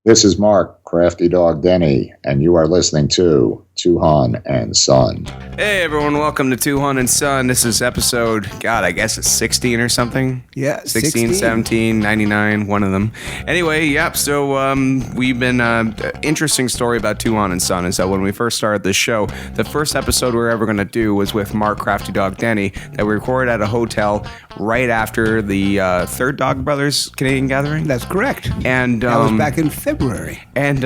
This is Marc, Crafty Dog Denny, and you are listening to Tuhon and Son. Hey everyone, welcome to Tuhon and Son. This is episode, God, I guess it's 16 or something? Yeah, 16, 17, 99, one of them. Anyway, yep, so we've been, interesting story about Tuhon and Son is that when we first started this show, the first episode we were ever going to do was with Marc, Crafty Dog Denny, that we recorded at a hotel right after the third Dog Brothers Canadian Gathering. That's correct. And that was back in February. And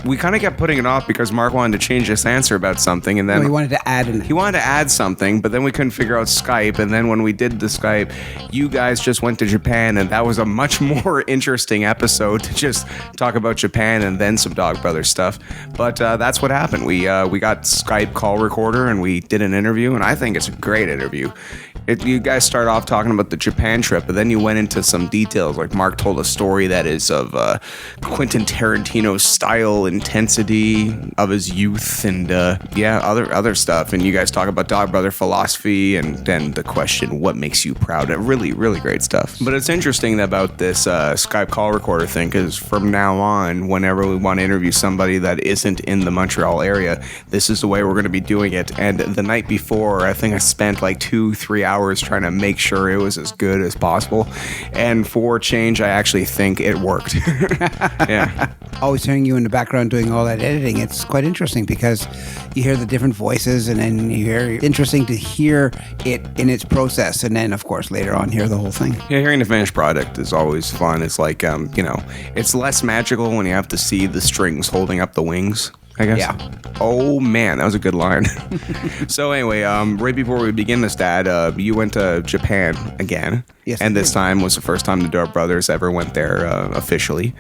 we kind of kept putting it off because Marc wanted to change his answer about something, and then he wanted to add He wanted to add something, but then we couldn't figure out Skype, and then when we did the Skype, you guys just went to Japan, and that was a much more interesting episode to just talk about Japan and then some Dog Brothers stuff. But that's what happened. We got Skype call recorder, and we did an interview, and I think it's a great interview. You guys started off talking about the Japan trip, but then you went into some details. Like Marc told a story that is of Quentin Tarantino's style, intensity of his youth, and other stuff. And you guys talk about Dog Brother philosophy, and then the question, what makes you proud? Really, really great stuff. But it's interesting about this Skype call recorder thing, because from now on, whenever we want to interview somebody that isn't in the Montreal area, this is the way we're going to be doing it. And the night before, I think I spent like 2-3 hours trying to make sure it was as good as possible, and for change I actually think it worked. Yeah. Always hearing you in the background doing all that editing, it's quite interesting because you hear the different voices, and then you hear interesting to hear it in its process, and then of course later on hear the whole thing. Yeah, hearing the finished product is always fun. It's like it's less magical when you have to see the strings holding up the wings, I guess. Yeah. Oh man, that was a good line. So anyway, right before we begin this, Dad, you went to Japan again. Yes. And this time was the first time the Dog Brothers ever went there officially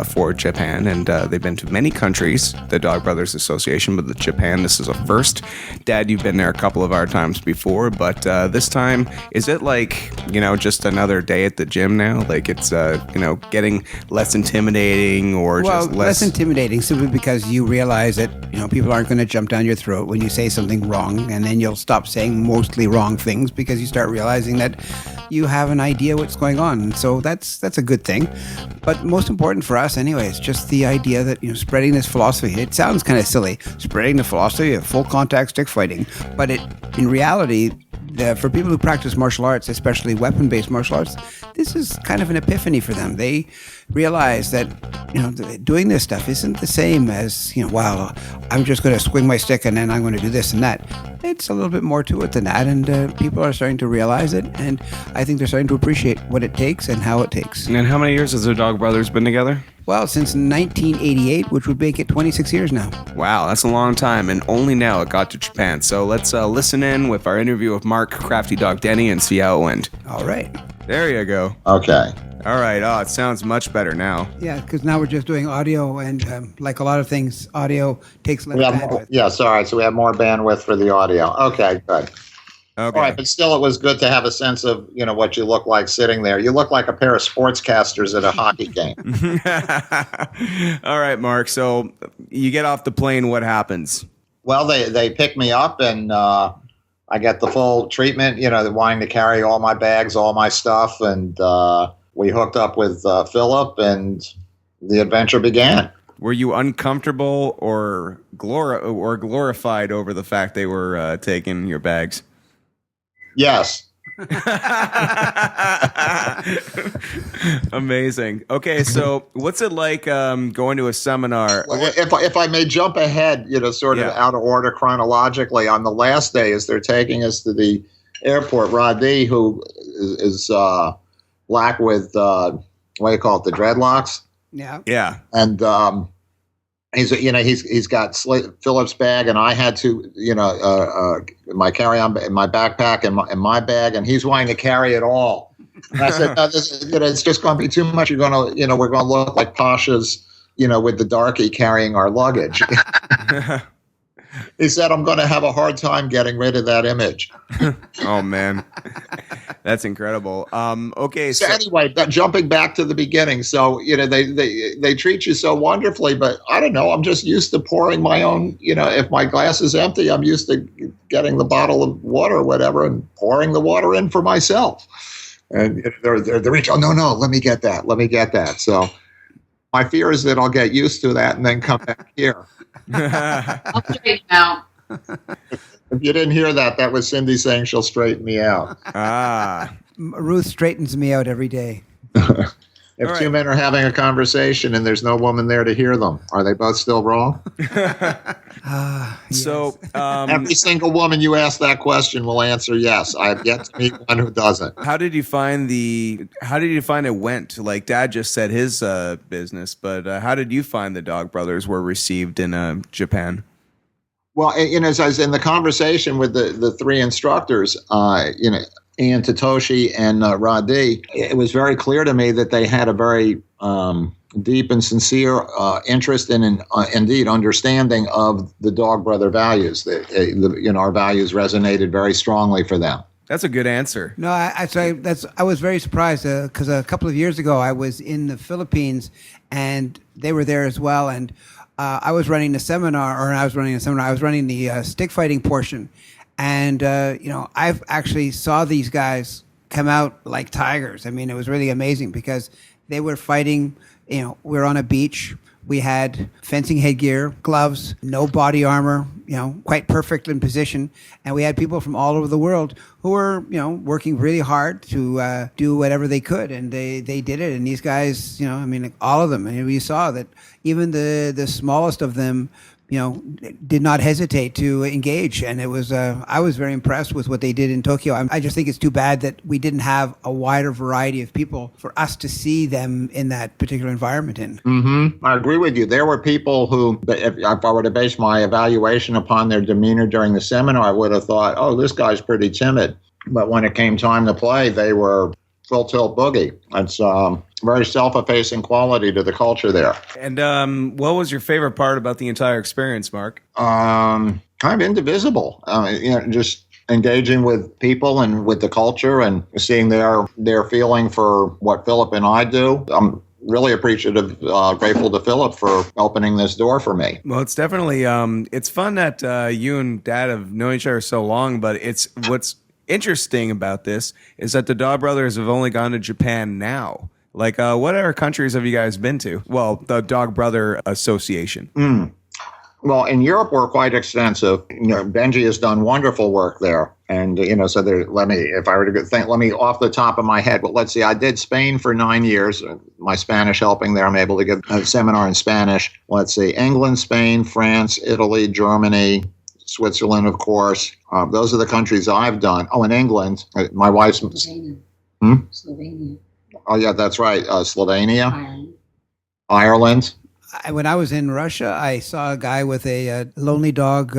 for Japan. And they've been to many countries, the Dog Brothers Association, but Japan, this is a first. Dad, you've been there a couple of our times before, but this time, is it like, just another day at the gym now? Like it's, getting less intimidating or just less intimidating simply because you realize that, people aren't going to jump down your throat when you say something wrong, and then you'll stop saying mostly wrong things because you start realizing that you have an idea what's going on. And so that's a good thing. But most important for us anyway is just the idea that, spreading this philosophy. It sounds kind of silly, spreading the philosophy of full contact stick fighting, but in reality, for people who practice martial arts, especially weapon-based martial arts, this is kind of an epiphany for them. They realize that, doing this stuff isn't the same as, I'm just going to swing my stick and then I'm going to do this and that. It's a little bit more to it than that, and people are starting to realize it, and I think they're starting to appreciate what it takes and how it takes. And how many years has the Dog Brothers been together? Well, since 1988, which would make it 26 years now. Wow, that's a long time, and only now it got to Japan. So let's listen in with our interview with Marc, Crafty Dog Denny, and see how it went. All right. There you go. Okay. All right. Oh, it sounds much better now. Yeah, because now we're just doing audio, and like a lot of things, audio takes less bandwidth. Yes, all right. So we have more bandwidth for the audio. Okay, good. Okay. All right, but still it was good to have a sense of, what you look like sitting there. You look like a pair of sportscasters at a hockey game. All right, Marc. So you get off the plane. What happens? Well, they pick me up, and I get the full treatment, wanting to carry all my bags, all my stuff, and we hooked up with Philip, and the adventure began. Were you uncomfortable or glorified over the fact they were taking your bags? Yes. Amazing. Okay, so what's it like going to a seminar? If I may jump ahead, sort of out of order chronologically, on the last day as they're taking us to the airport, Rodney, who is black with, what do you call it, the dreadlocks? Yeah. Yeah. And he's got Philip's bag, and I had to, my carry-on, my backpack, and my bag, and he's wanting to carry it all. And I said, no, it's just going to be too much. You're going to, we're going to look like Pashas, with the darky carrying our luggage. He said, I'm going to have a hard time getting rid of that image. Oh, man. That's incredible. Okay. So anyway, jumping back to the beginning. So, they treat you so wonderfully, but I don't know. I'm just used to pouring my own, if my glass is empty, I'm used to getting the bottle of water or whatever and pouring the water in for myself. And they're reaching, oh, no, let me get that. So My fear is that I'll get used to that and then come back here. I'll straighten out. If you didn't hear that, that was Cindy saying she'll straighten me out. Ruth straightens me out every day. If two men are having a conversation and there's no woman there to hear them, are they both still wrong? So Every single woman you ask that question will answer yes. I have yet to meet one who doesn't. how did you find it went? Like Dad just said his business, but how did you find the Dog Brothers were received in Japan? Well, as I was in the conversation with the three instructors, Ian Tatoshi and Radi, it was very clear to me that they had a very deep and sincere interest and indeed understanding of the Dog Brother values. Our values resonated very strongly for them. That's a good answer. No, I was very surprised because a couple of years ago I was in the Philippines and they were there as well, and I was running the stick fighting portion. And, I've actually saw these guys come out like tigers. I mean, it was really amazing because they were fighting, we were on a beach. We had fencing headgear, gloves, no body armor, quite perfect in position. And we had people from all over the world who were, working really hard to do whatever they could. And they did it. And these guys, all of them. And we saw that even the smallest of them, did not hesitate to engage. And it was, I was very impressed with what they did in Tokyo. I just think it's too bad that we didn't have a wider variety of people for us to see them in that particular environment in. Mm-hmm. I agree with you. There were people who, if I were to base my evaluation upon their demeanor during the seminar, I would have thought, oh, this guy's pretty timid. But when it came time to play, they were full tilt boogie. It's very self-effacing quality to the culture there. And what was your favorite part about the entire experience, Marc? Kind of indivisible. Just engaging with people and with the culture and seeing their feeling for what Philip and I do. I'm really appreciative, grateful to Philip for opening this door for me. Well, it's definitely it's fun that you and Dad have known each other so long, but what's interesting about this is that the Dog Brothers have only gone to Japan now. Like, what other countries have you guys been to? Well, the Dog Brother Association. Well, in Europe, we're quite extensive. Benji has done wonderful work there. And, so let me off the top of my head, but let's see, I did Spain for 9 years. My Spanish helping there, I'm able to give a seminar in Spanish. Let's see, England, Spain, France, Italy, Germany, Switzerland, of course. Those are the countries I've done. Oh, in England, my wife's... Slovenia. Slovenia. Oh, yeah, that's right. Slovenia. Ireland. Ireland. When I was in Russia, I saw a guy with a Lonely Dog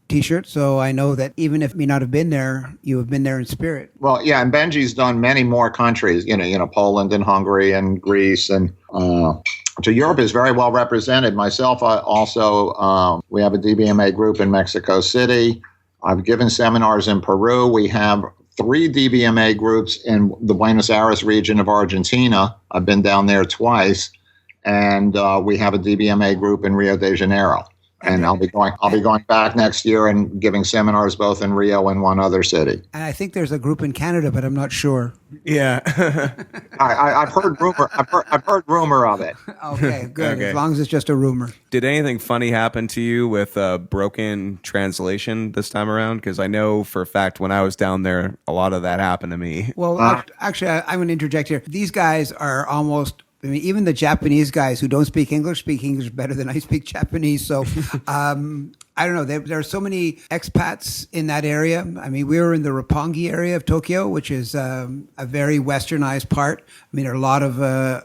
T-shirt, so I know that even if me not have been there, you have been there in spirit. Well, yeah, and Benji's done many more countries, Poland and Hungary and Greece, and so Europe is very well represented. Myself, also, we have a DBMA group in Mexico City. I've given seminars in Peru. We have 3 DBMA groups in the Buenos Aires region of Argentina. I've been down there twice. And we have a DBMA group in Rio de Janeiro. And I'll be going back next year and giving seminars both in Rio and one other city. And I think there's a group in Canada, but I'm not sure. Yeah. I've heard rumor. I've heard rumor of it. Okay, good. Okay. As long as it's just a rumor. Did anything funny happen to you with broken translation this time around? Because I know for a fact when I was down there, a lot of that happened to me. Well, actually, I'm going to interject here. These guys are almost... even the Japanese guys who don't speak English better than I speak Japanese. So I don't know. There are so many expats in that area. I mean, we were in the Roppongi area of Tokyo, which is a very westernized part. I mean, there are a lot of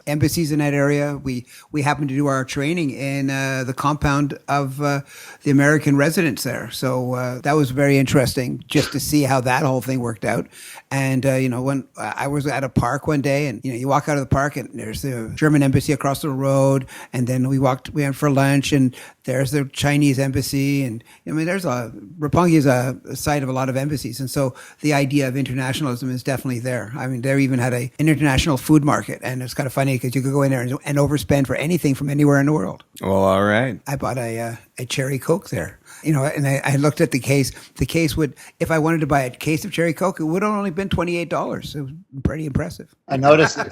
embassies in that area. We happened to do our training in the compound of the American residents there. So that was very interesting just to see how that whole thing worked out. And, when I was at a park one day and, you walk out of the park and there's the German embassy across the road. And then we went for lunch and there's the Chinese embassy sushi, and I mean, Roppongi is a site of a lot of embassies, and so the idea of internationalism is definitely there. I mean, they even had an international food market, and it's kind of funny because you could go in there and overspend for anything from anywhere in the world. Well, all right. I bought a cherry Coke there. And I looked at the case. The case would, if I wanted to buy a case of cherry Coke, it would have only been $28. It was pretty impressive. I noticed that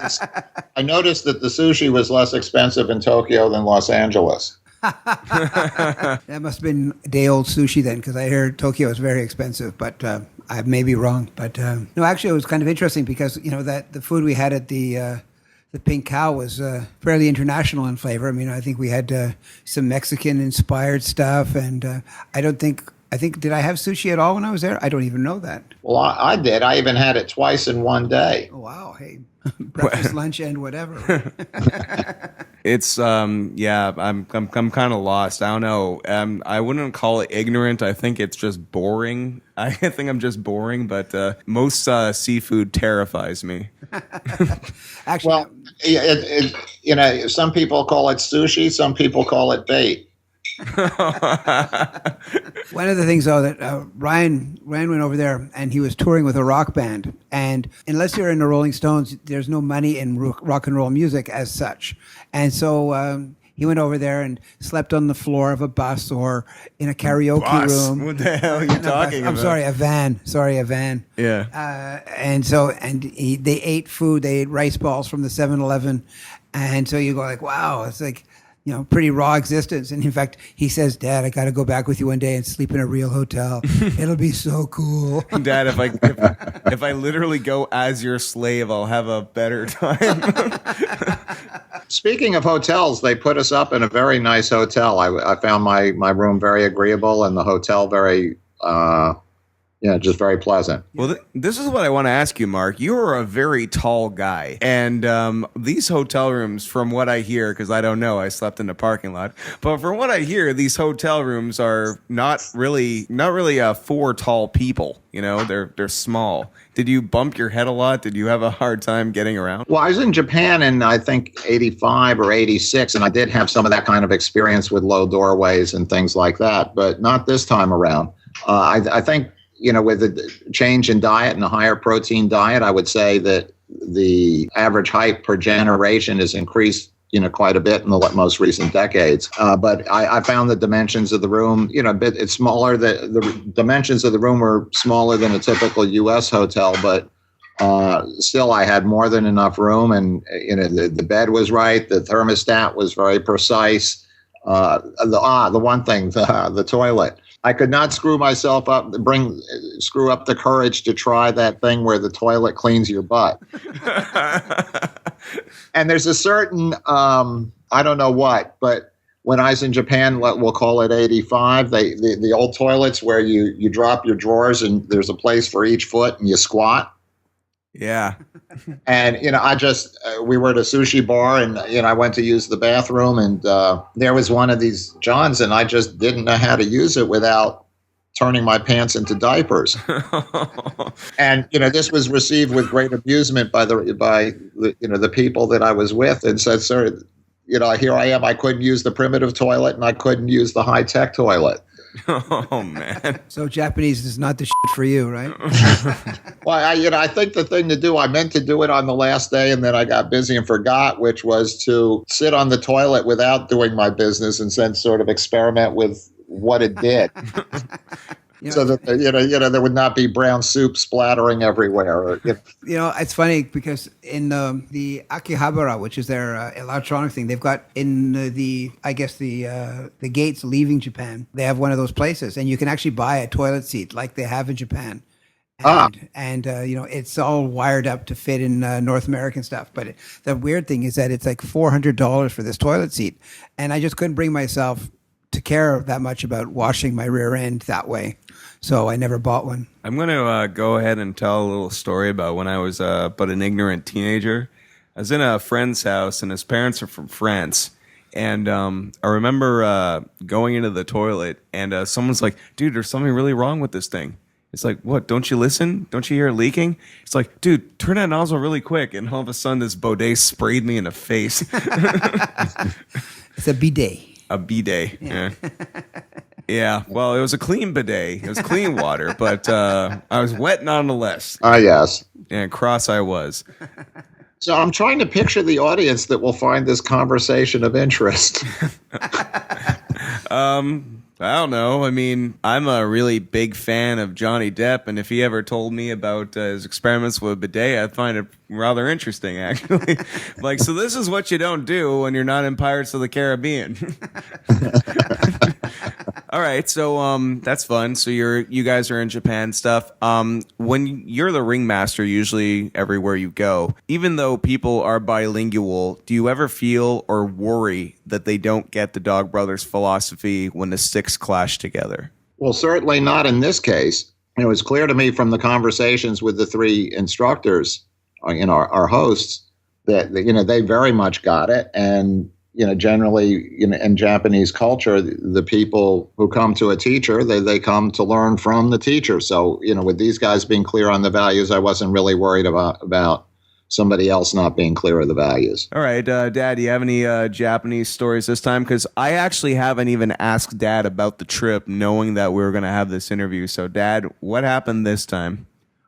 the sushi was less expensive in Tokyo than Los Angeles. That must have been day-old sushi then, because I hear Tokyo is very expensive, but I may be wrong. But no, actually, it was kind of interesting because that the food we had at the Pink Cow was fairly international in flavor. I mean, I think we had some Mexican-inspired stuff, and did I have sushi at all when I was there? I don't even know that. Well, I did. I even had it twice in one day. Oh, wow. Hey, breakfast, lunch, and whatever. It's yeah, I'm kind of lost. I don't know. I wouldn't call it ignorant. I think it's just boring. I think I'm just boring, but most seafood terrifies me. Actually, well, some people call it sushi, some people call it bait. One of the things, though, that Ryan went over there and he was touring with a rock band. And unless you're in the Rolling Stones, there's no money in rock and roll music as such. And so he went over there and slept on the floor of a bus or in a karaoke room. What the hell are you talking about? I'm sorry, a van. Sorry, a van. Yeah. They ate food. They ate rice balls from the 7-Eleven. And so you go like, wow, it's like, pretty raw existence. And in fact, he says, Dad, I got to go back with you one day and sleep in a real hotel. It'll be so cool. Dad, if I literally go as your slave, I'll have a better time. Speaking of hotels, they put us up in a very nice hotel. I found my room very agreeable and the hotel very just very pleasant. Well, this is what I want to ask you, Marc. You are a very tall guy. And these hotel rooms, from what I hear, because I don't know, I slept in the parking lot, but from what I hear, these hotel rooms are not really for tall people. They're small. Did you bump your head a lot? Did you have a hard time getting around? Well, I was in Japan in, I think, 85 or 86, and I did have some of that kind of experience with low doorways and things like that, but not this time around. I think, with the change in diet and a higher protein diet, I would say that the average height per generation has increased, quite a bit in the most recent decades. But I found the dimensions of the room, it's smaller. The dimensions of the room were smaller than a typical U.S. hotel, but still I had more than enough room, and the bed was right. The thermostat was very precise. The one thing, the toilet. I could not screw myself up, screw up the courage to try that thing where the toilet cleans your butt. And there's a certain, I don't know what, but when I was in Japan, we'll call it 85, the old toilets where you drop your drawers and there's a place for each foot and you squat. Yeah. And, we were at a sushi bar and, I went to use the bathroom and there was one of these Johns and I just didn't know how to use it without turning my pants into diapers. And, this was received with great amusement by the people that I was with, and said, sir, here I am. I couldn't use the primitive toilet and I couldn't use the high-tech toilet. Oh, man. So Japanese is not the shit for you, right? Well, I think the thing to do, I meant to do it on the last day and then I got busy and forgot, which was to sit on the toilet without doing my business and then sort of experiment with what it did. So that there would not be brown soup splattering everywhere. It's funny because in the Akihabara, which is their electronic thing, they've got in the gates leaving Japan, they have one of those places, and you can actually buy a toilet seat like they have in Japan. And it's all wired up to fit in North American stuff. But the weird thing is that it's like $400 for this toilet seat, and I just couldn't bring myself to care that much about washing my rear end that way. So I never bought one. I'm going to go ahead and tell a little story about when I was but an ignorant teenager. I was in a friend's house, and his parents are from France. And I remember going into the toilet, and someone's like, dude, there's something really wrong with this thing. It's like, what? Don't you listen? Don't you hear it leaking? It's like, dude, turn that nozzle really quick. And all of a sudden, this bidet sprayed me in the face. It's a bidet. A bidet. Yeah. Yeah, well, it was a clean bidet. It was clean water, but I was wet nonetheless. Yes. And cross I was. So I'm trying to picture the audience that will find this conversation of interest. I don't know. I mean, I'm a really big fan of Johnny Depp, and if he ever told me about his experiments with a bidet, I'd find it rather interesting, actually. Like, so this is what you don't do when you're not in Pirates of the Caribbean. All right, so that's fun. So you guys are in Japan stuff. When you're the ringmaster, usually everywhere you go, even though people are bilingual, do you ever feel or worry that they don't get the Dog Brothers philosophy when the sticks clash together? Well, certainly not in this case. It was clear to me from the conversations with the three instructors, our hosts, that they very much got it. And generally, in Japanese culture, the people who come to a teacher, they come to learn from the teacher. So, with these guys being clear on the values, I wasn't really worried about somebody else not being clear of the values. All right, Dad, do you have any Japanese stories this time? Because I actually haven't even asked Dad about the trip, knowing that we were going to have this interview. So, Dad, what happened this time?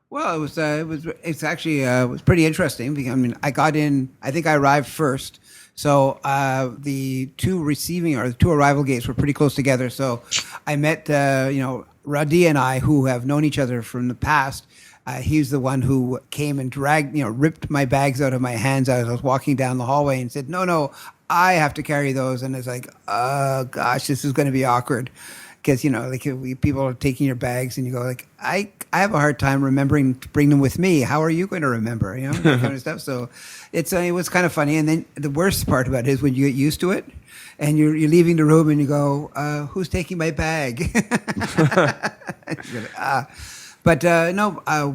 Well, it was pretty interesting. Because, I mean, I got in. I think I arrived first. So the two arrival gates were pretty close together. So I met, Radi and I, who have known each other from the past. He's the one who came and ripped my bags out of my hands as I was walking down the hallway and said, no, I have to carry those. And it's like, oh, gosh, this is going to be awkward. Because, people are taking your bags and you go like, I have a hard time remembering to bring them with me. How are you going to remember? That kind of stuff. So it was kind of funny. And then the worst part about it is when you get used to it and you're leaving the room and you go, who's taking my bag?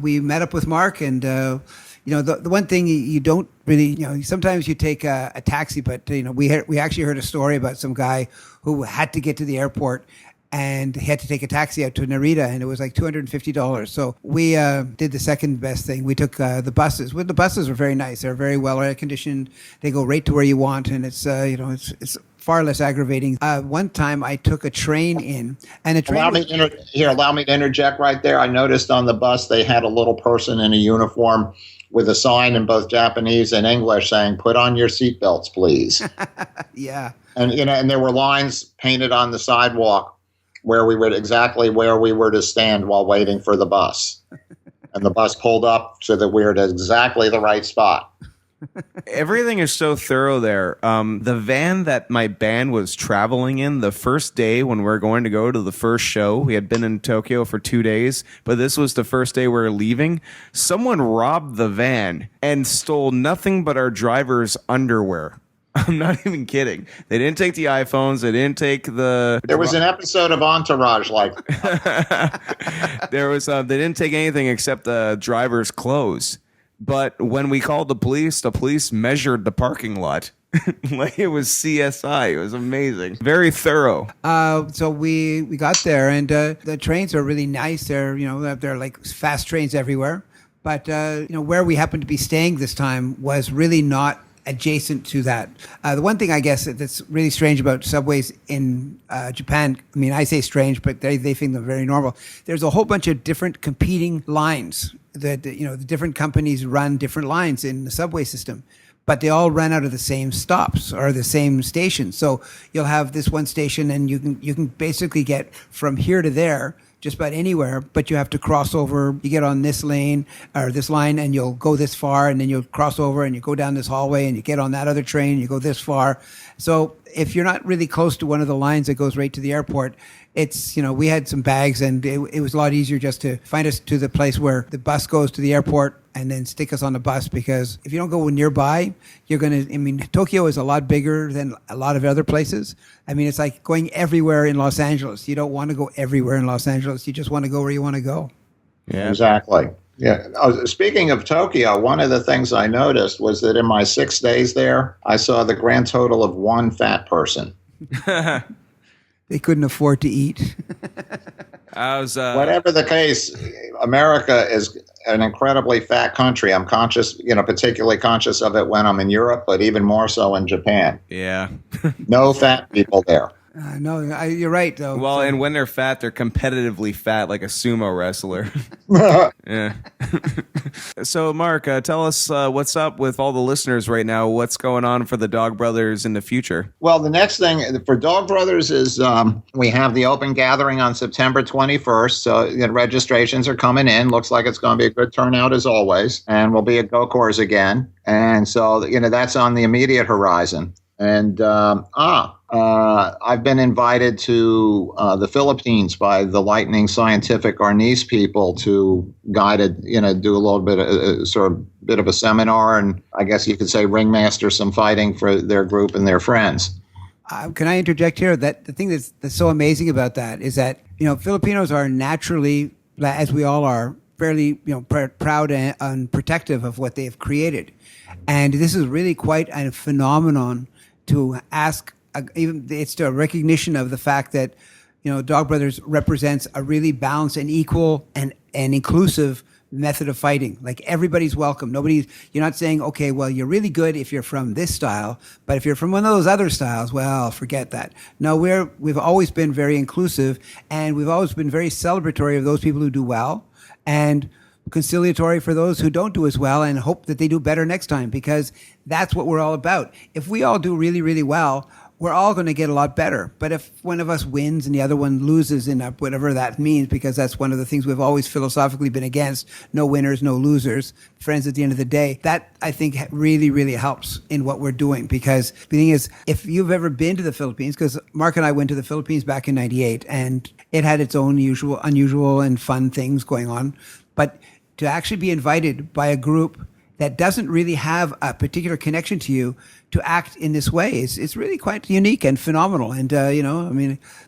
We met up with Marc and, the one thing you don't really, sometimes you take a taxi, but, we actually heard a story about some guy who had to get to the airport and he had to take a taxi out to Narita, and it was like $250. So we did the second best thing. We took the buses. Well, the buses are very nice. They're very well air conditioned. They go right to where you want, and it's it's far less aggravating. One time I took a train in, and a train. Allow me to interject right there. I noticed on the bus they had a little person in a uniform with a sign in both Japanese and English saying, "Put on your seatbelts, please." Yeah. And and there were lines painted on the sidewalk where we were to stand while waiting for the bus. And the bus pulled up so that we were at exactly the right spot. Everything is so thorough there. The van that my band was traveling in the first day when we were going to go to the first show, we had been in Tokyo for 2 days, but this was the first day we were leaving. Someone robbed the van and stole nothing but our driver's underwear. I'm not even kidding. They didn't take the iPhones. They didn't take the... There was an episode of Entourage like... They didn't take anything except the driver's clothes. But when we called the police measured the parking lot. Like it was CSI. It was amazing. Very thorough. So we got there, and the trains are really nice. They're like fast trains everywhere. But, where we happened to be staying this time was really not adjacent to that. The one thing I guess that's really strange about subways in Japan, I mean, I say strange, but they think they're very normal. There's a whole bunch of different competing lines that, the different companies run different lines in the subway system, but they all run out of the same stops or the same station. So you'll have this one station and you can basically get from here to there just about anywhere, but you have to cross over. You get on this lane or this line and you'll go this far, and then you'll cross over and you go down this hallway and you get on that other train and you go this far. So if you're not really close to one of the lines that goes right to the airport, it's, we had some bags, and it was a lot easier just to find us to the place where the bus goes to the airport and then stick us on the bus, because if you don't go nearby, Tokyo is a lot bigger than a lot of other places. I mean, it's like going everywhere in Los Angeles. You don't want to go everywhere in Los Angeles. You just want to go where you want to go. Yeah, exactly. Yeah. Speaking of Tokyo, one of the things I noticed was that in my 6 days there, I saw the grand total of one fat person. They couldn't afford to eat. Whatever the case, America is an incredibly fat country. I'm conscious, particularly conscious of it when I'm in Europe, but even more so in Japan. Yeah. No fat people there. No, you're right, though. Well, and when they're fat, they're competitively fat, like a sumo wrestler. Yeah. So, Marc, tell us what's up with all the listeners right now. What's going on for the Dog Brothers in the future? Well, the next thing for Dog Brothers is we have the open gathering on September 21st. So registrations are coming in. Looks like it's going to be a good turnout as always. And we'll be at GoCores again. And so, that's on the immediate horizon. And I've been invited to the Philippines by the Lightning Scientific Arnis people to guide it, do a little bit of bit of a seminar, and I guess you could say ringmaster some fighting for their group and their friends. Can I interject here? That the thing that's so amazing about that is that Filipinos are naturally, as we all are, fairly proud and protective of what they've created, and this is really quite a phenomenon to ask. Even it's a recognition of the fact that Dog Brothers represents a really balanced and equal and inclusive method of fighting. Like everybody's welcome. You're not saying, okay, well, you're really good if you're from this style, but if you're from one of those other styles, well, forget that. No, we've always been very inclusive, and we've always been very celebratory of those people who do well, and conciliatory for those who don't do as well, and hope that they do better next time, because that's what we're all about. If we all do really, really well, we're all going to get a lot better. But if one of us wins and the other one loses in whatever that means, because that's one of the things we've always philosophically been against, no winners, no losers, friends at the end of the day, that I think really, really helps in what we're doing. Because the thing is, if you've ever been to the Philippines, because Marc and I went to the Philippines back in 98, and it had its own unusual and fun things going on. But to actually be invited by a group that doesn't really have a particular connection to you to act in this way, it's really quite unique and phenomenal. And,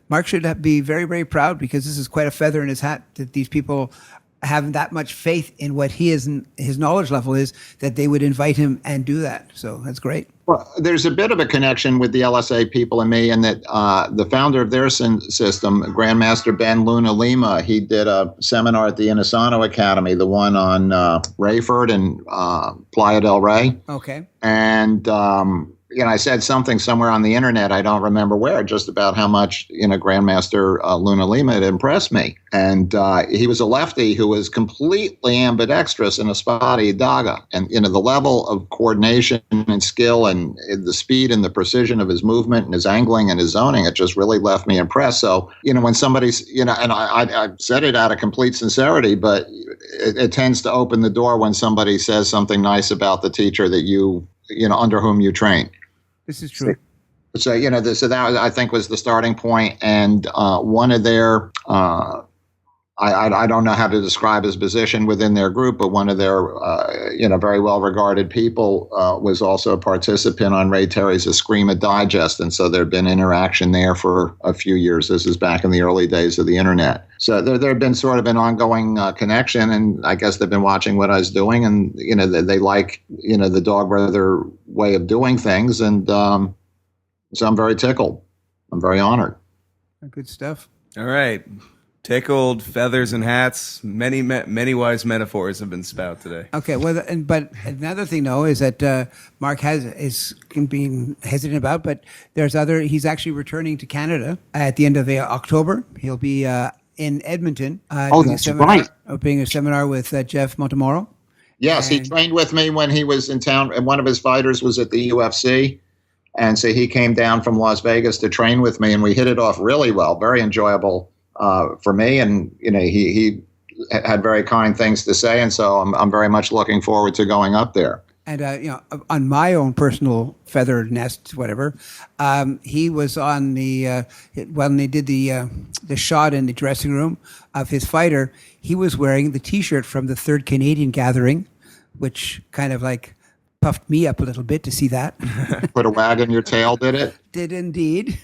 Marc should be very, very proud, because this is quite a feather in his hat that these people have that much faith in what he is and his knowledge level is, that they would invite him and do that. So that's great. Well, there's a bit of a connection with the LSA people and me, in that the founder of their system, Grandmaster Ben Luna Lima, he did a seminar at the Inisano Academy, the one on Rayford and Playa del Rey. Okay. And I said something somewhere on the internet, I don't remember where, just about how much Grandmaster Luna Lima had impressed me. And he was a lefty who was completely ambidextrous in a spotty daga. And the level of coordination and skill and the speed and the precision of his movement and his angling and his zoning, it just really left me impressed. So when somebody's and I said it out of complete sincerity, but it tends to open the door when somebody says something nice about the teacher that under whom you train. This is true. So that I think was the starting point, and one of their I don't know how to describe his position within their group, but one of their very well regarded people was also a participant on Ray Terry's Eskrima Digest, and so there'd been interaction there for a few years. This is back in the early days of the internet. So there had been sort of an ongoing connection, and I guess they've been watching what I was doing, and they like the Dog Brother way of doing things, and so I'm very tickled. I'm very honored. Good stuff. All right. Tickled, feathers and hats. Many wise metaphors have been spout today. Okay, well, but another thing though is that Marc can be hesitant about, but he's actually returning to Canada at the end of October. He'll be in Edmonton. That's right. Being a seminar with Jeff Montemoro. Yes, he trained with me when he was in town, and one of his fighters was at the UFC. And so he came down from Las Vegas to train with me, and we hit it off really well. Very enjoyable for me, and he had very kind things to say, and so I'm very much looking forward to going up there. And on my own personal feather nest, whatever, he was on when they did the shot in the dressing room of his fighter. He was wearing the T-shirt from the Third Canadian Gathering, which kind of like puffed me up a little bit to see that. Put a wag in your tail, did it? Did indeed.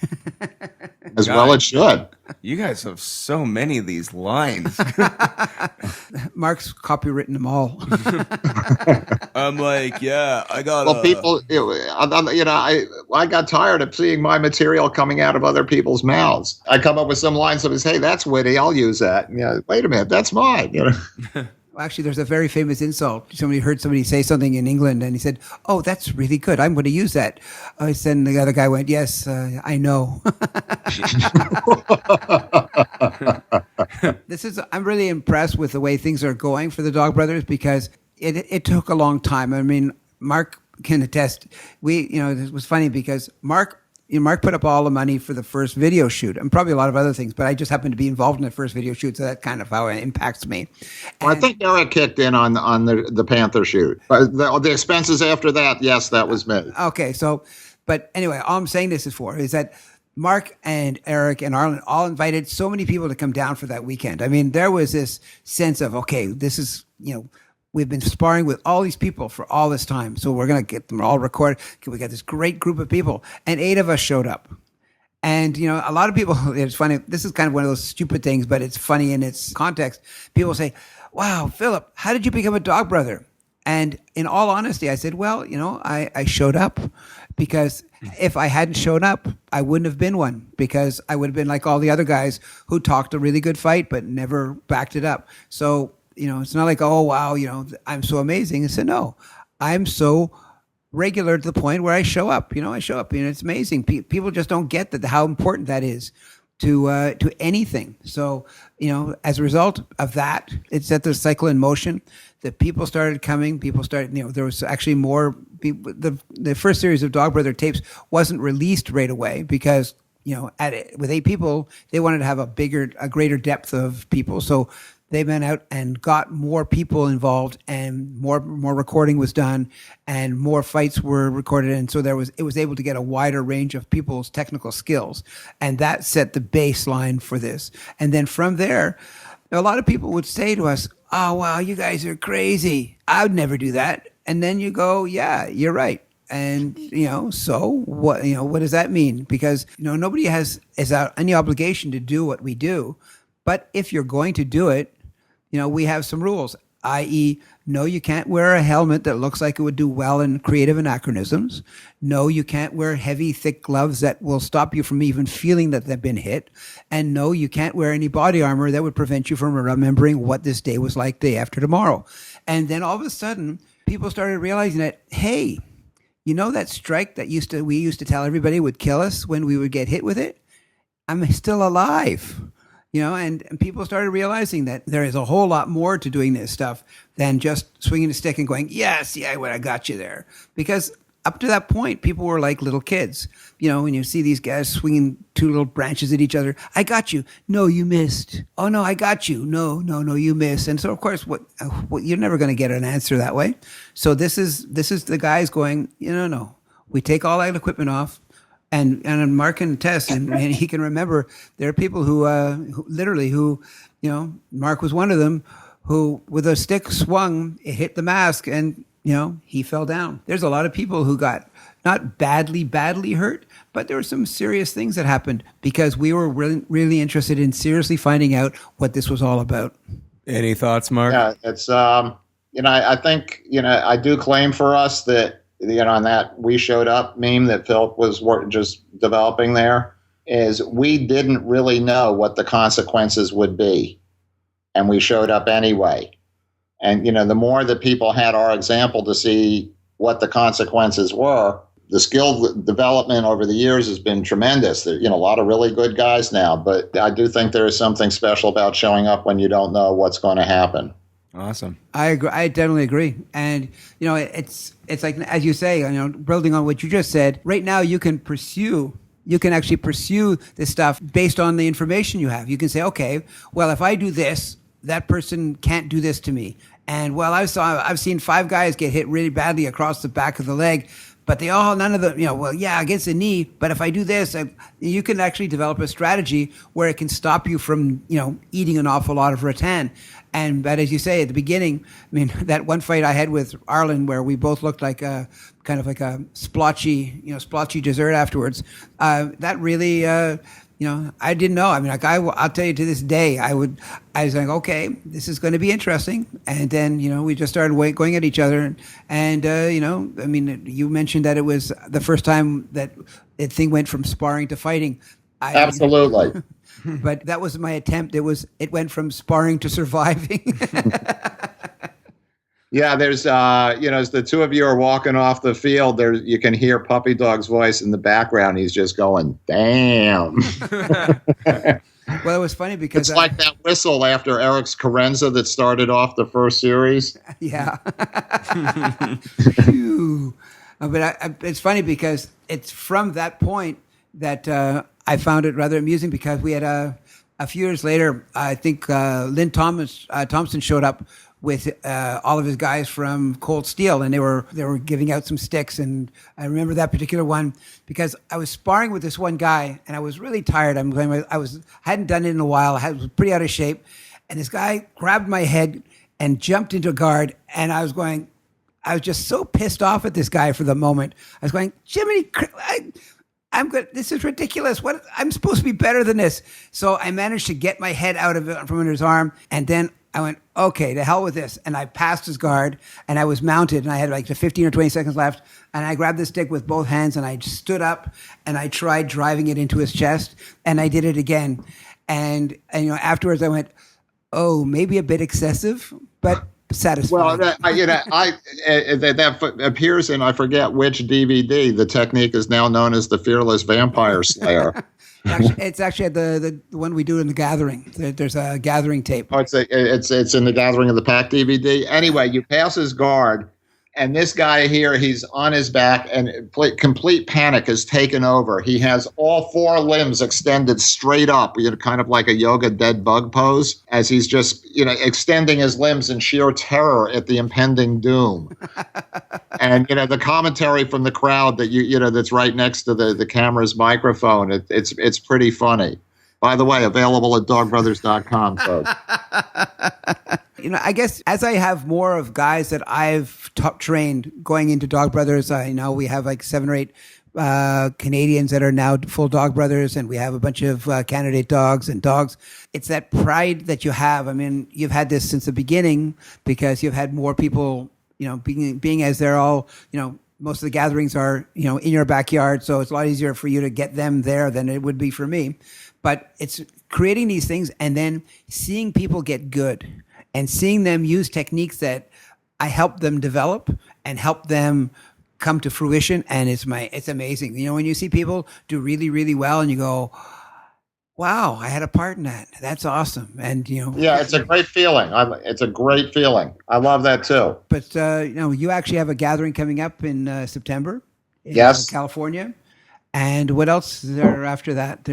As well it should. You guys have so many of these lines. Marc's copywritten them all. I'm like, yeah, I got. Well, people, I got tired of seeing my material coming out of other people's mouths. I come up with some lines that says, "Hey, that's witty. I'll use that." Wait a minute, that's mine. Actually, there's a very famous insult. Somebody heard somebody say something in England, and he said, "Oh, that's really good. I'm going to use that." And the other guy went, "Yes, I know." I'm really impressed with the way things are going for the Dog Brothers because it took a long time. I mean, Marc can attest. It was funny because Marc put up all the money for the first video shoot and probably a lot of other things, but I just happened to be involved in the first video shoot, so that's kind of how it impacts me. Well, I think Eric kicked in on the Panther shoot. But the expenses after that, yes, that was me. Okay, but anyway, all I'm saying this is that Marc and Eric and Arlen all invited so many people to come down for that weekend. I mean, there was this sense of, okay, this is, we've been sparring with all these people for all this time, so we're going to get them all recorded. We got this great group of people, and 8 of us showed up. And, a lot of people, it's funny, this is kind of one of those stupid things, but it's funny in its context. People say, "Wow, Philip, how did you become a Dog Brother?" And in all honesty, I said, well, I showed up because if I hadn't shown up, I wouldn't have been one because I would have been like all the other guys who talked a really good fight but never backed it up. So, it's not like, oh, wow, I'm so amazing. I said, no, I'm so regular to the point where I show up. I show up. It's amazing. People just don't get how important that is to anything. So, as a result of that, it set the cycle in motion. The people started coming. People started, there was actually more people. The first series of Dog Brother tapes wasn't released right away because, with 8 people, they wanted to have a greater depth of people. So they went out and got more people involved, and more recording was done, and more fights were recorded, and so it was able to get a wider range of people's technical skills, and that set the baseline for this. And then from there, a lot of people would say to us, "Oh, wow, you guys are crazy. I would never do that." And then you go, "Yeah, you're right." And so what? What does that mean? Because nobody has any obligation to do what we do, but if you're going to do it, we have some rules, i.e., no, you can't wear a helmet that looks like it would do well in creative anachronisms. No, you can't wear heavy, thick gloves that will stop you from even feeling that they've been hit. And no, you can't wear any body armor that would prevent you from remembering what this day was like day after tomorrow. And then all of a sudden, people started realizing that, hey, that strike that we used to tell everybody would kill us when we would get hit with it? I'm still alive. And people started realizing that there is a whole lot more to doing this stuff than just swinging a stick and going, yes, yeah, I got you there. Because up to that point, people were like little kids. When you see these guys swinging 2 little branches at each other, I got you. No, you missed. Oh, no, I got you. No, you missed. And so, of course, what you're never going to get an answer that way. So this is the guys going, no. We take all that equipment off. And Marc can attest, and he can remember, there are people who literally, Marc was one of them, who with a stick swung, it hit the mask, and, he fell down. There's a lot of people who got not badly hurt, but there were some serious things that happened because we were really, really interested in seriously finding out what this was all about. Any thoughts, Marc? Yeah, it's, I think, I do claim for us that, on that "we showed up" meme that Phil was just developing there, is we didn't really know what the consequences would be, and we showed up anyway. And the more that people had our example to see what the consequences were, the skill development over the years has been tremendous. There, a lot of really good guys now, but I do think there is something special about showing up when you don't know what's going to happen. Awesome. I agree. I definitely agree. And, it's like, as you say, building on what you just said, right now you can actually pursue this stuff based on the information you have. You can say, okay, well, if I do this, that person can't do this to me. And I've seen 5 guys get hit really badly across the back of the leg, but none of them, against the knee. But if I do this, you can actually develop a strategy where it can stop you from, eating an awful lot of rattan. But as you say at the beginning, that one fight I had with Arlen where we both looked like a kind of like a splotchy dessert afterwards. That really, I didn't know. I'll tell you to this day, I was like, okay, this is going to be interesting. And then, we just started going at each other. And you mentioned that it was the first time that the thing went from sparring to fighting. Absolutely. But that was my attempt. It went from sparring to surviving. Yeah, there's as the two of you are walking off the field, there you can hear Puppy Dog's voice in the background. He's just going, "Damn." Well, it was funny because It's like that whistle after Eric's Carenza that started off the first series. yeah. Phew. But it's funny because it's from that point that I found it rather amusing because we had a few years later, I think Lynn Thompson showed up with all of his guys from Cold Steel, and they were giving out some sticks. And I remember that particular one because I was sparring with this one guy, and I was really tired. I hadn't done it in a while. I was pretty out of shape, and this guy grabbed my head and jumped into guard, and I was just so pissed off at this guy for the moment. I was going, Jiminy, I'm good. This is ridiculous. What? I'm supposed to be better than this. So I managed to get my head out of it from under his arm, and then I went, okay, to hell with this. And I passed his guard, and I was mounted, and I had like 15 or 20 seconds left. And I grabbed the stick with both hands, and I stood up, and I tried driving it into his chest, and I did it again. And afterwards I went, oh, maybe a bit excessive, but satisfying. Well, that appears in, I forget which DVD. The technique is now known as the Fearless Vampire Slayer. It's actually the one we do in the Gathering. There's a Gathering tape. Oh, it's in the Gathering of the Pack DVD. Anyway, you pass his guard, and this guy here, he's on his back, and complete panic has taken over. He has all four limbs extended straight up, kind of like a yoga dead bug pose, as he's just, extending his limbs in sheer terror at the impending doom. And the commentary from the crowd that that's right next to the camera's microphone, it's pretty funny. By the way, available at dogbrothers.com, folks. I guess as I have more of guys that I've trained going into Dog Brothers, we have like 7 or 8 Canadians that are now full Dog Brothers, and we have a bunch of candidate dogs and dogs. It's that pride that you have. I mean, you've had this since the beginning because you've had more people, being as they're all, most of the gatherings are, in your backyard. So it's a lot easier for you to get them there than it would be for me. But it's creating these things and then seeing people get good and seeing them use techniques that I help them develop and help them come to fruition. And it's amazing. When you see people do really, really well and you go, wow, I had a part in that. That's awesome. And, Yeah, it's a great feeling. It's a great feeling. I love that too. But, you actually have a gathering coming up in September in California. And what else is there after that?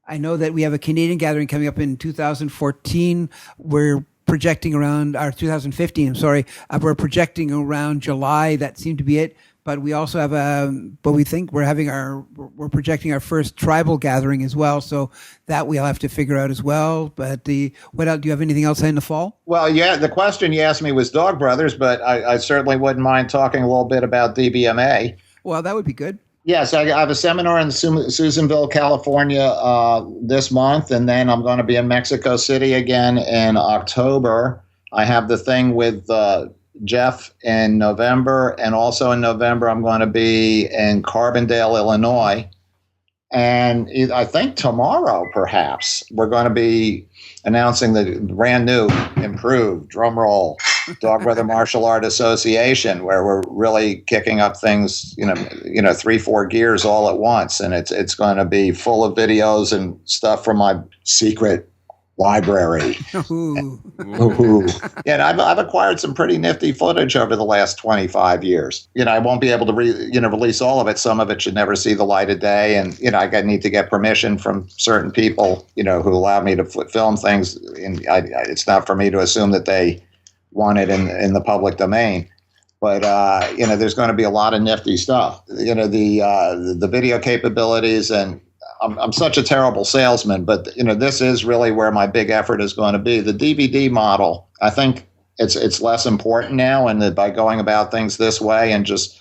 I know that we have a Canadian gathering coming up in 2014. We're projecting around, 2015, I'm sorry. We're projecting around July. That seemed to be it. But we also have but we think we're projecting our first tribal gathering as well. So that we'll have to figure out as well. But what else? Do you have anything else in the fall? Well, yeah, the question you asked me was Dog Brothers, but I certainly wouldn't mind talking a little bit about DBMA. Well, that would be good. Yes, I have a seminar in Susanville, California this month, and then I'm going to be in Mexico City again in October. I have the thing with Jeff in November, and also in November I'm going to be in Carbondale, Illinois. And I think tomorrow, perhaps, we're going to be announcing the brand new, improved, drum roll, Dog Brother Martial Art Association, where we're really kicking up things, 3-4 gears all at once. And it's going to be full of videos and stuff from my secret library. Ooh. Yeah, and I've acquired some pretty nifty footage over the last 25 years. I won't be able to release all of it. Some of it should never see the light of day, and I need to get permission from certain people who allow me to film things. And it's not for me to assume that they want it in the public domain. But there's going to be a lot of nifty stuff. The video capabilities, and I'm such a terrible salesman, but this is really where my big effort is going to be. The DVD model, I think it's less important now, and that by going about things this way and just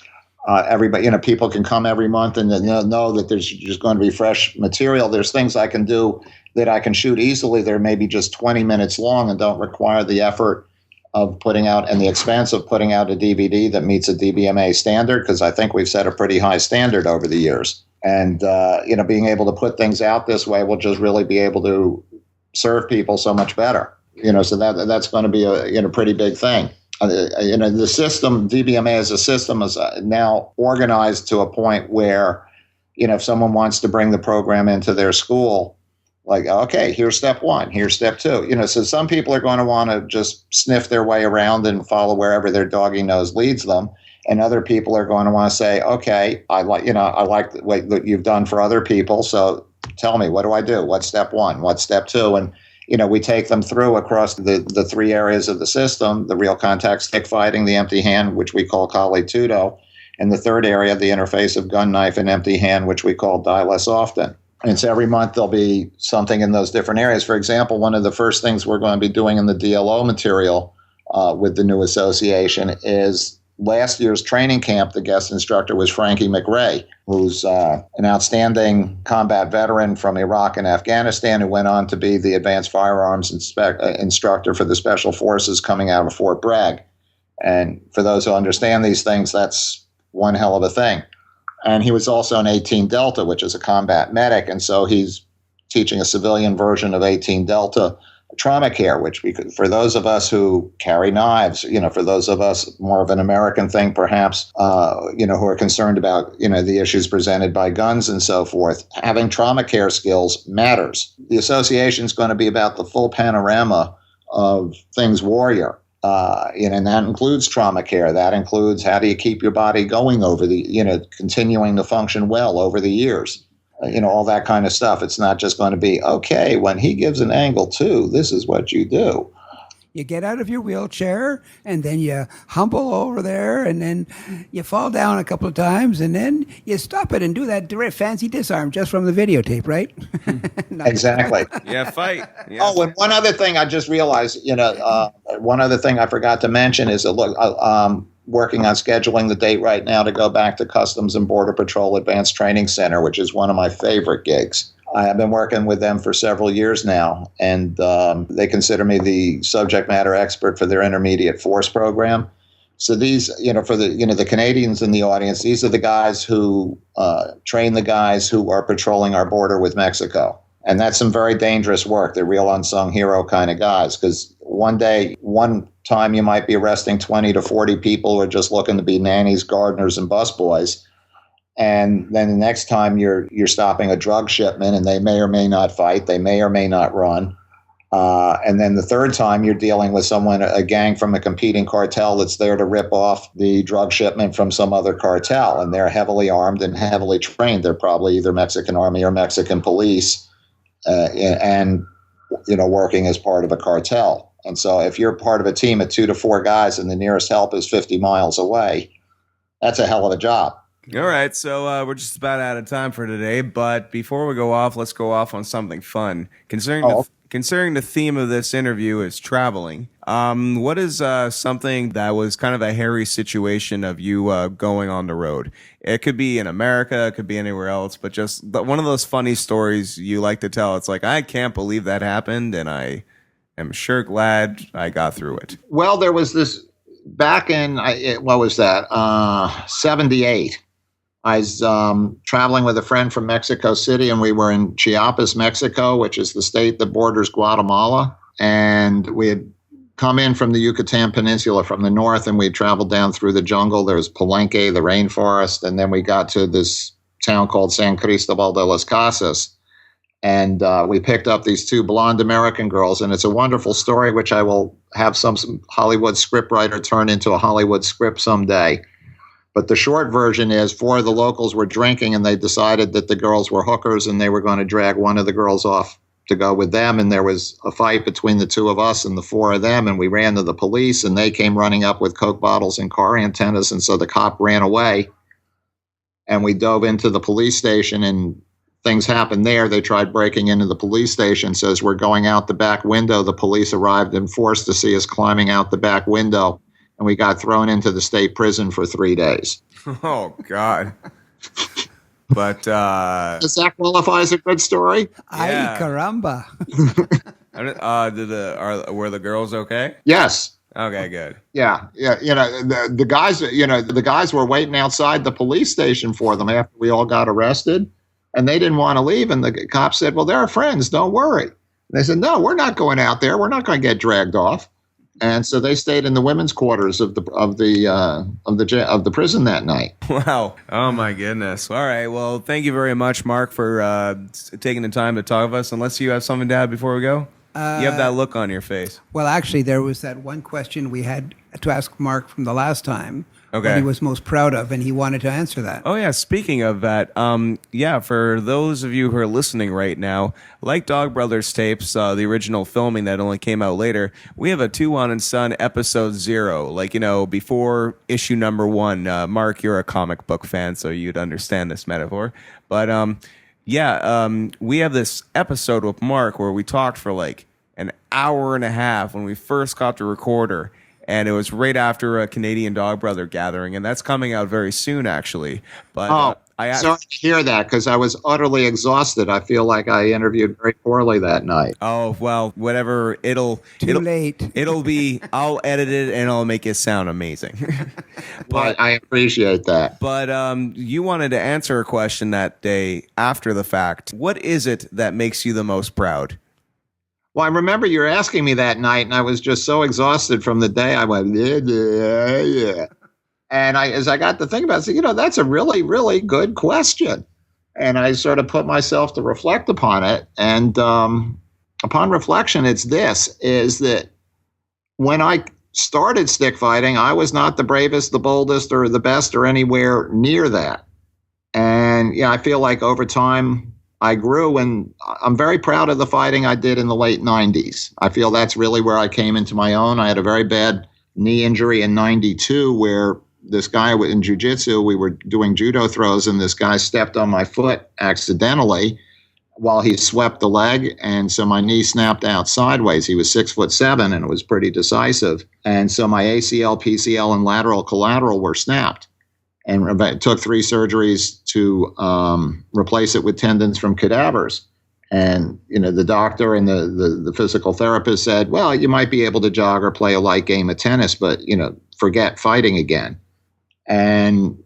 everybody, people can come every month and know that there's just going to be fresh material. There's things I can do that I can shoot easily. They're maybe just 20 minutes long and don't require the effort of putting out and the expense of putting out a DVD that meets a DBMA standard, because I think we've set a pretty high standard over the years. And, being able to put things out this way will just really be able to serve people so much better, so that's going to be a pretty big thing. The system, DBMA as a system, is now organized to a point where, if someone wants to bring the program into their school, like, okay, here's step one, here's step two. So some people are going to want to just sniff their way around and follow wherever their doggy nose leads them. And other people are going to want to say, okay, I like the way that you've done for other people. So tell me, what do I do? What's step one? What's step two? And, we take them through across the three areas of the system: the real contact stick fighting, the empty hand, which we call collie tudo, and the third area, the interface of gun, knife, and empty hand, which we call die less often. And so every month there'll be something in those different areas. For example, one of the first things we're going to be doing in the DLO material with the new association is last year's training camp. The guest instructor was Frankie McRae, who's an outstanding combat veteran from Iraq and Afghanistan, who went on to be the advanced firearms instructor for the Special Forces coming out of Fort Bragg. And for those who understand these things, that's one hell of a thing. And he was also an 18 Delta, which is a combat medic. And so he's teaching a civilian version of 18 Delta trauma care, which for those of us who carry knives, for those of us, more of an American thing, perhaps, who are concerned about, the issues presented by guns and so forth, having trauma care skills matters. The association is going to be about the full panorama of things warrior. And that includes trauma care. That includes how do you keep your body going over continuing to function well over the years. All that kind of stuff. It's not just going to be, okay, when he gives an angle two, this is what you do. You get out of your wheelchair, and then you humble over there, and then you fall down a couple of times, and then you stop it and do that fancy disarm just from the videotape, right? Exactly. Yeah, fight. Yeah. Oh, and one other thing I just realized, one other thing I forgot to mention is that, look, working on scheduling the date right now to go back to Customs and Border Patrol Advanced Training Center, which is one of my favorite gigs. I have been working with them for several years now, and they consider me the subject matter expert for their intermediate force program. So these, for the Canadians in the audience, these are the guys who train the guys who are patrolling our border with Mexico. And that's some very dangerous work. They're real unsung hero kind of guys, because one time you might be arresting 20 to 40 people who are just looking to be nannies, gardeners, and busboys. And then the next time you're stopping a drug shipment, and they may or may not fight, they may or may not run. And then the third time you're dealing with a gang from a competing cartel that's there to rip off the drug shipment from some other cartel. And they're heavily armed and heavily trained. They're probably either Mexican Army or Mexican police, and working as part of a cartel. And so if you're part of a team of 2 to 4 guys and the nearest help is 50 miles away, that's a hell of a job. All right, so we're just about out of time for today, but before we go off, let's go off on something fun. Considering the theme of this interview is traveling, what is something that was kind of a hairy situation of you going on the road? It could be in America, it could be anywhere else, but just one of those funny stories you like to tell. It's like, I can't believe that happened, and I am sure glad I got through it. Well, there was this back in, what was that, 78. I was traveling with a friend from Mexico City, and we were in Chiapas, Mexico, which is the state that borders Guatemala. And we had come in from the Yucatan Peninsula from the north, and we had traveled down through the jungle. There was Palenque, the rainforest, and then we got to this town called San Cristobal de las Casas. And we picked up these 2 blonde American girls, and it's a wonderful story, which I will have some Hollywood scriptwriter turn into a Hollywood script someday. But the short version is 4 of the locals were drinking, and they decided that the girls were hookers, and they were going to drag one of the girls off to go with them. And there was a fight between the 2 of us and the 4 of them, and we ran to the police, and they came running up with Coke bottles and car antennas. And so the cop ran away, and we dove into the police station, and things happened there. They tried breaking into the police station. Says we're going out the back window. The police arrived in force to see us climbing out the back window. And we got thrown into the state prison for 3 days. Oh, God. But does that qualify as a good story? Yeah. Ay, caramba. Were the girls okay? Yes. Okay, good. Yeah. The guys were waiting outside the police station for them after we all got arrested, and they didn't want to leave. And the cop said, "Well, they're our friends. Don't worry." And they said, "No, we're not going out there. We're not going to get dragged off." And so they stayed in the women's quarters of the prison that night. Wow. Oh, my goodness. All right. Well, thank you very much, Marc, for taking the time to talk with us. Unless you have something to add before we go? You have that look on your face. Well, actually, there was that one question we had to ask Marc from the last time. Okay. What he was most proud of, and he wanted to answer that. Oh, yeah. Speaking of that, for those of you who are listening right now, like Dog Brothers tapes, the original filming that only came out later, we have a Tuhon and Son episode 0, before issue number 1. Marc, you're a comic book fan, so you'd understand this metaphor. But, we have this episode with Marc where we talked for an hour and a half when we first got the recorder. And it was right after a Canadian Dog Brother gathering, and that's coming out very soon, actually. But sorry to hear that, because I was utterly exhausted. I feel like I interviewed very poorly that night. Oh, well, whatever. It'll late. It'll be. I'll edit it and I'll make it sound amazing. But I appreciate that. But you wanted to answer a question that day after the fact. What is it that makes you the most proud? Well, I remember you were asking me that night, and I was just so exhausted from the day. I went, yeah. And as I got to think about it, I said, that's a really, really good question. And I sort of put myself to reflect upon it. And upon reflection, it's is that when I started stick fighting, I was not the bravest, the boldest, or the best, or anywhere near that. And, I feel like over time, I grew, and I'm very proud of the fighting I did in the late 90s. I feel that's really where I came into my own. I had a very bad knee injury in 92 where this guy in jiu-jitsu, we were doing judo throws, and this guy stepped on my foot accidentally while he swept the leg, and so my knee snapped out sideways. He was 6'7", and it was pretty decisive. And so my ACL, PCL, and lateral collateral were snapped. And it took 3 surgeries to replace it with tendons from cadavers. And, the doctor and the physical therapist said, well, you might be able to jog or play a light game of tennis, but, forget fighting again. And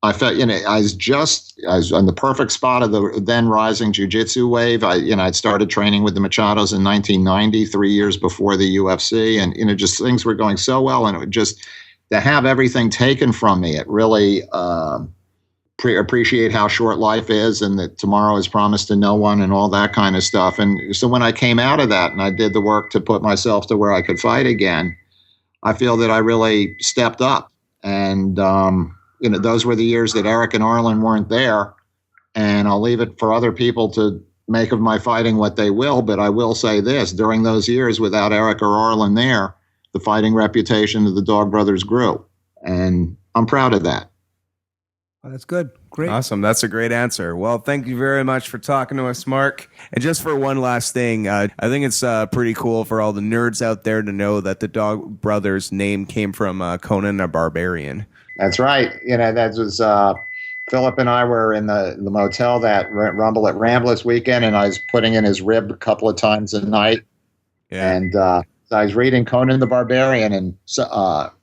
I felt, I was on the perfect spot of the then rising jiu-jitsu wave. I'd started training with the Machados in 1990, 3 years before the UFC. And, just things were going so well. And it would just... to have everything taken from me, it really appreciate how short life is, and that tomorrow is promised to no one, and all that kind of stuff. And so when I came out of that and I did the work to put myself to where I could fight again, I feel that I really stepped up. And those were the years that Eric and Arlen weren't there. And I'll leave it for other people to make of my fighting what they will. But I will say this: during those years, without Eric or Arlen there, the fighting reputation of the Dog Brothers grew, and I'm proud of that. Well, that's good. Great. Awesome. That's a great answer. Well, thank you very much for talking to us, Marc. And just for one last thing, I think it's pretty cool for all the nerds out there to know that the Dog Brothers name came from Conan the Barbarian. That's right. That was Philip and I were in the motel that Rumble at Ramblers weekend, and I was putting in his rib a couple of times a night. Yeah. And I was reading Conan the Barbarian, and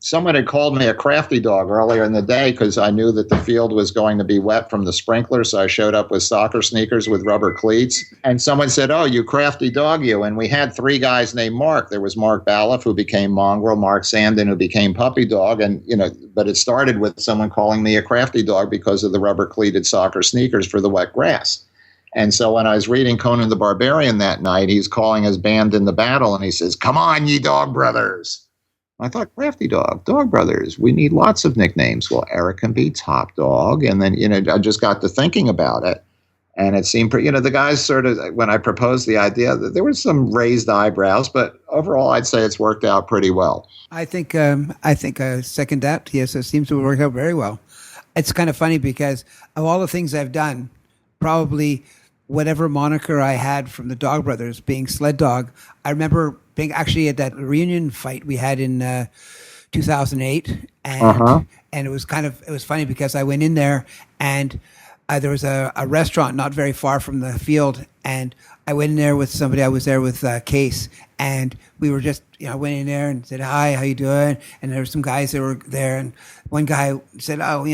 someone had called me a crafty dog earlier in the day because I knew that the field was going to be wet from the sprinkler, so I showed up with soccer sneakers with rubber cleats. And someone said, oh, you crafty dog, you. And we had 3 guys named Marc. There was Marc Balliff, who became Mongrel, Mark Sandin, who became Puppy Dog, and but it started with someone calling me a crafty dog because of the rubber cleated soccer sneakers for the wet grass. And so when I was reading Conan the Barbarian that night, he's calling his band in the battle, and he says, come on, ye Dog Brothers. I thought, Crafty Dog, Dog Brothers, we need lots of nicknames. Well, Eric can be Top Dog. And then, I just got to thinking about it. And it seemed, the guys sort of, when I proposed the idea, there were some raised eyebrows, but overall, I'd say it's worked out pretty well. I think I second that. Yes, it seems to work out very well. It's kind of funny because of all the things I've done, probably whatever moniker I had from the Dog Brothers, being Sled Dog, I remember being actually at that reunion fight we had in 2008, and it was funny because I went in there, and there was a restaurant not very far from the field, and I went in there with somebody. I was there with Case, and we were just, went in there and said, hi, how you doing? And there were some guys that were there, and one guy said, oh,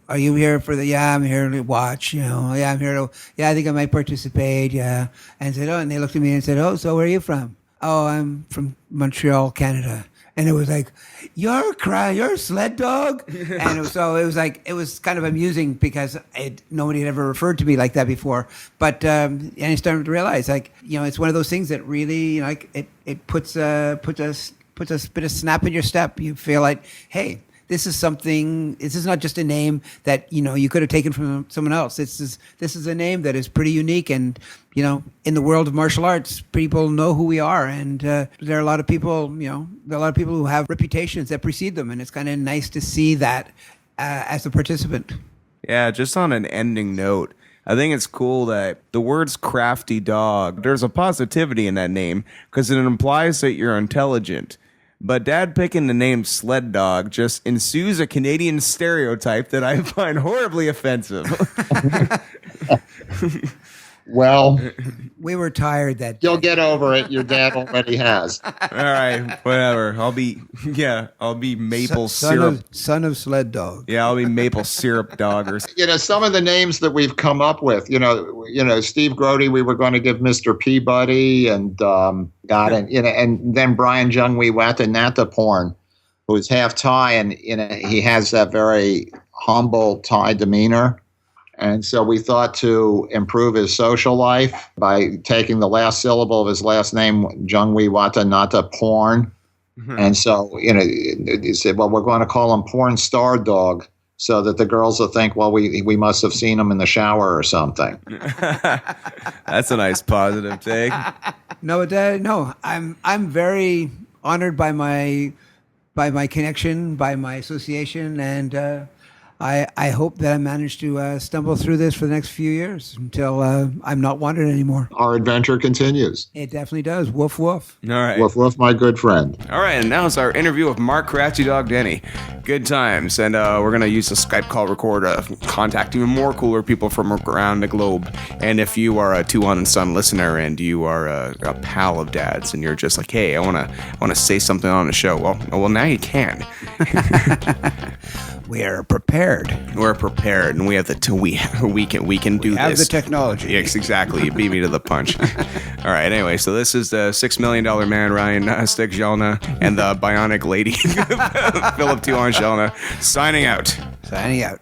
are you here for I'm here to watch, I'm here to, I think I might participate, yeah. And said, and they looked at me and said, oh, so where are you from? Oh, I'm from Montreal, Canada. And it was like, you're Sled Dog? And it was kind of amusing because nobody had ever referred to me like that before. But and I started to realize, it's one of those things that really, it puts a bit of snap in your step. You feel like, hey, this is not just a name that, you could have taken from someone else. This is a name that is pretty unique. And, in the world of martial arts, people know who we are. And there are a lot of people, who have reputations that precede them. And it's kind of nice to see that as a participant. Yeah, just on an ending note, I think it's cool that the words Crafty Dog, there's a positivity in that name because it implies that you're intelligent. But Dad picking the name Sled Dog just ensues a Canadian stereotype that I find horribly offensive. Well, we were tired that you'll get over it. Your dad already has. All right, whatever. I'll be maple syrup. Son of Sled Dog. Yeah, I'll be maple syrup dog or Some of the names that we've come up with, Steve Grody, we were going to give Mr. Peabody and and then Brian Jungwee Watanata Porn, who is half Thai, and he has that very humble Thai demeanor. And so we thought to improve his social life by taking the last syllable of his last name, Jungwee Watanata Porn. Mm-hmm. And so, he said, well, we're going to call him Porn Star Dog so that the girls will think, well, we must have seen him in the shower or something. That's a nice positive take. No, I'm very honored by my connection, by my association, and I hope that I manage to stumble through this for the next few years until I'm not wanted anymore. Our adventure continues. It definitely does. Woof, woof. All right. Woof, woof, my good friend. All right, and now it's our interview with Marc Crafty Dog Denny. Good times, and we're going to use the Skype call recorder to contact even more cooler people from around the globe. And if you are a Tuhon and Son listener and you are a pal of Dad's and you're just like, hey, I want to say something on the show, well, now you can. We are prepared. We're prepared, and we have we can do this. We have the technology. Yes, exactly. You beat me to the punch. All right. Anyway, so this is the $6 Million Man, Ryan Stick Gelna, and the Bionic Lady, Philip Tuhon Gelna, signing out. Signing out.